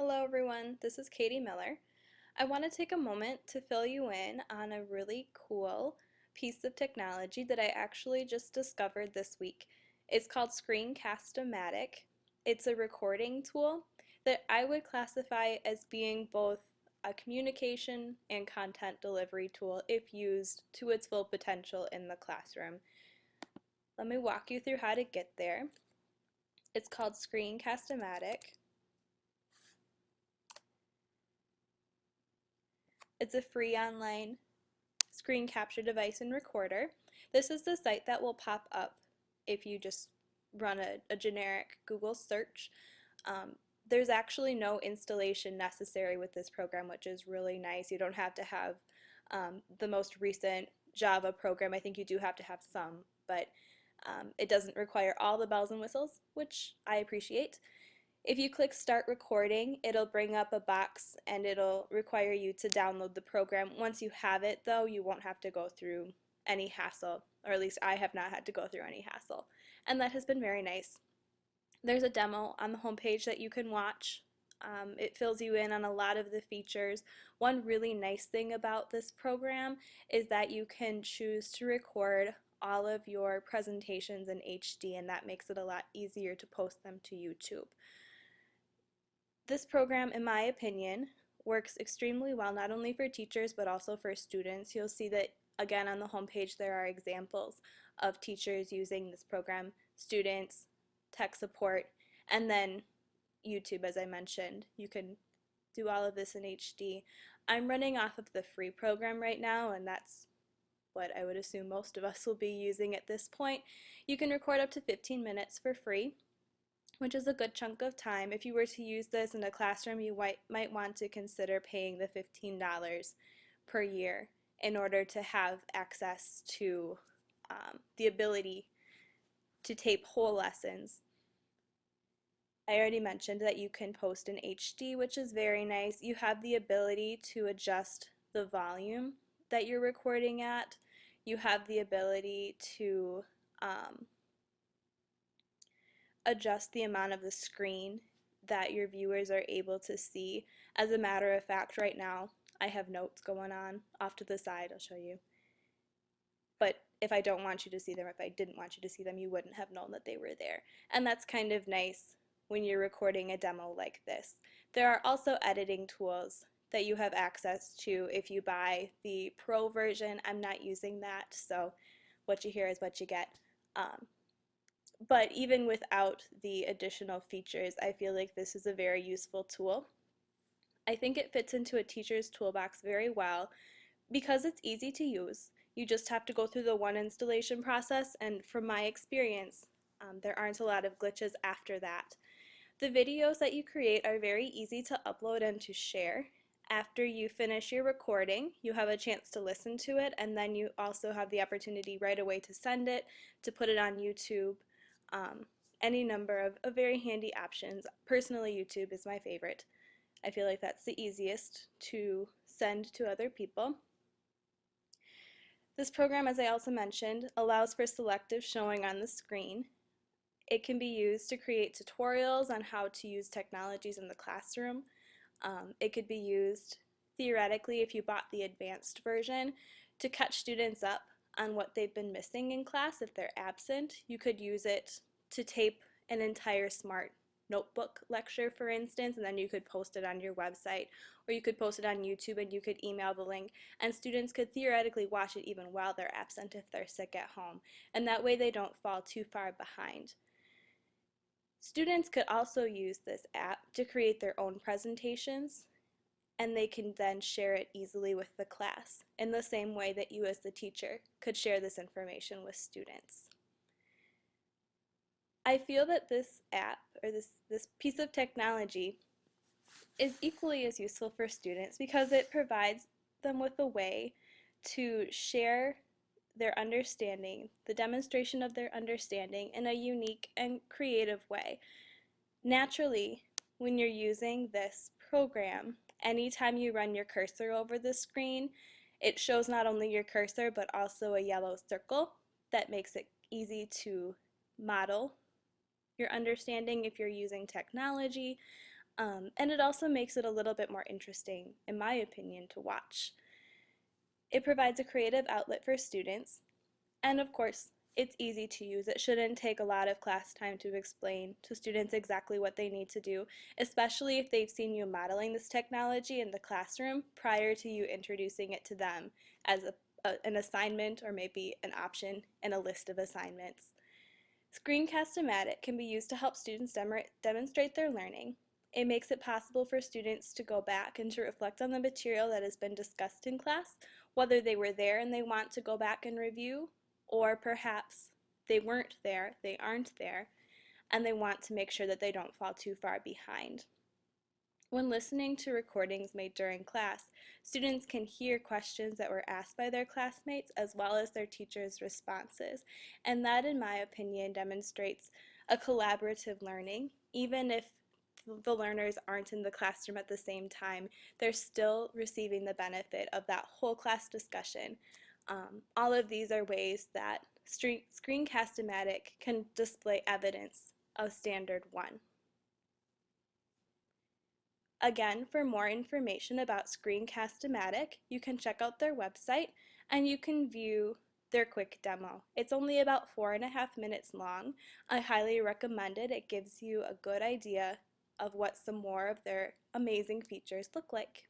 Hello everyone, this is Katie Miller. I want to take a moment to fill you in on a really cool piece of technology that I actually just discovered this week. It's called Screencast-O-Matic. It's a recording tool that I would classify as being both a communication and content delivery tool if used to its full potential in the classroom. Let me walk you through how to get there. It's called Screencast-O-Matic. It's a free online screen capture device and recorder. This is the site that will pop up if you just run a generic Google search. There's actually no installation necessary with this program, which is really nice. You don't have to have the most recent Java program. I think you do have to have some, but it doesn't require all the bells and whistles, which I appreciate. If you click Start Recording, it'll bring up a box and it'll require you to download the program. Once you have it, though, you won't have to go through any hassle, or at least I have not had to go through any hassle, and that has been very nice. There's a demo on the homepage that you can watch. It fills you in on a lot of the features. One really nice thing about this program is that you can choose to record all of your presentations in HD, and that makes it a lot easier to post them to YouTube. This program, in my opinion, works extremely well, not only for teachers but also for students. You'll see that, again, on the homepage there are examples of teachers using this program, students, tech support, and then YouTube, as I mentioned. You can do all of this in HD. I'm running off of the free program right now, and that's what I would assume most of us will be using at this point. You can record up to 15 minutes for free, which is a good chunk of time. If you were to use this in a classroom, you might want to consider paying the $15 per year in order to have access to the ability to tape whole lessons. I already mentioned that you can post in HD, which is very nice. You have the ability to adjust the volume that you're recording at. You have the ability to adjust the amount of the screen that your viewers are able to see. As a matter of fact, right now I have notes going on off to the side. I'll show you. But if I don't want you to see them, if I didn't want you to see them, you wouldn't have known that they were there. And that's kind of nice when you're recording a demo like this. There are also editing tools that you have access to if you buy the Pro version. I'm not using that, so what you hear is what you get. But even without the additional features, I feel like this is a very useful tool. I think it fits into a teacher's toolbox very well because it's easy to use. You just have to go through the one installation process, and from my experience, there aren't a lot of glitches after that. The videos that you create are very easy to upload and to share. After you finish your recording, you have a chance to listen to it, and then you also have the opportunity right away to send it, to put it on YouTube, any number of very handy options. Personally, YouTube is my favorite. I feel like that's the easiest to send to other people. This program, as I also mentioned, allows for selective showing on the screen. It can be used to create tutorials on how to use technologies in the classroom. It could be used theoretically, if you bought the advanced version, to catch students up on what they've been missing in class if they're absent. You could use it to tape an entire smart notebook lecture, for instance, and then you could post it on your website, or you could post it on YouTube and you could email the link, and students could theoretically watch it even while they're absent if they're sick at home, and that way they don't fall too far behind. Students could also use this app to create their own presentations, and they can then share it easily with the class in the same way that you as the teacher could share this information with students. I feel that this app, or this piece of technology, is equally as useful for students because it provides them with a way to share their understanding, the demonstration of their understanding, in a unique and creative way. Naturally, when you're using this program, anytime you run your cursor over the screen, it shows not only your cursor but also a yellow circle that makes it easy to model your understanding if you're using technology. And it also makes it a little bit more interesting, in my opinion, to watch. It provides a creative outlet for students, and of course, it's easy to use. It shouldn't take a lot of class time to explain to students exactly what they need to do, especially if they've seen you modeling this technology in the classroom prior to you introducing it to them as an assignment or maybe an option in a list of assignments. Screencast-O-Matic can be used to help students demonstrate their learning. It makes it possible for students to go back and to reflect on the material that has been discussed in class, whether they were there and they want to go back and review, or perhaps they weren't there, they aren't there, and they want to make sure that they don't fall too far behind. When listening to recordings made during class, students can hear questions that were asked by their classmates as well as their teachers' responses, and that, in my opinion, demonstrates a collaborative learning. Even if the learners aren't in the classroom at the same time, they're still receiving the benefit of that whole class discussion. All of these are ways that Screencast-O-Matic can display evidence of Standard 1. Again, for more information about Screencast-O-Matic, you can check out their website and you can view their quick demo. It's only about 4.5 minutes long. I highly recommend it. It gives you a good idea of what some more of their amazing features look like.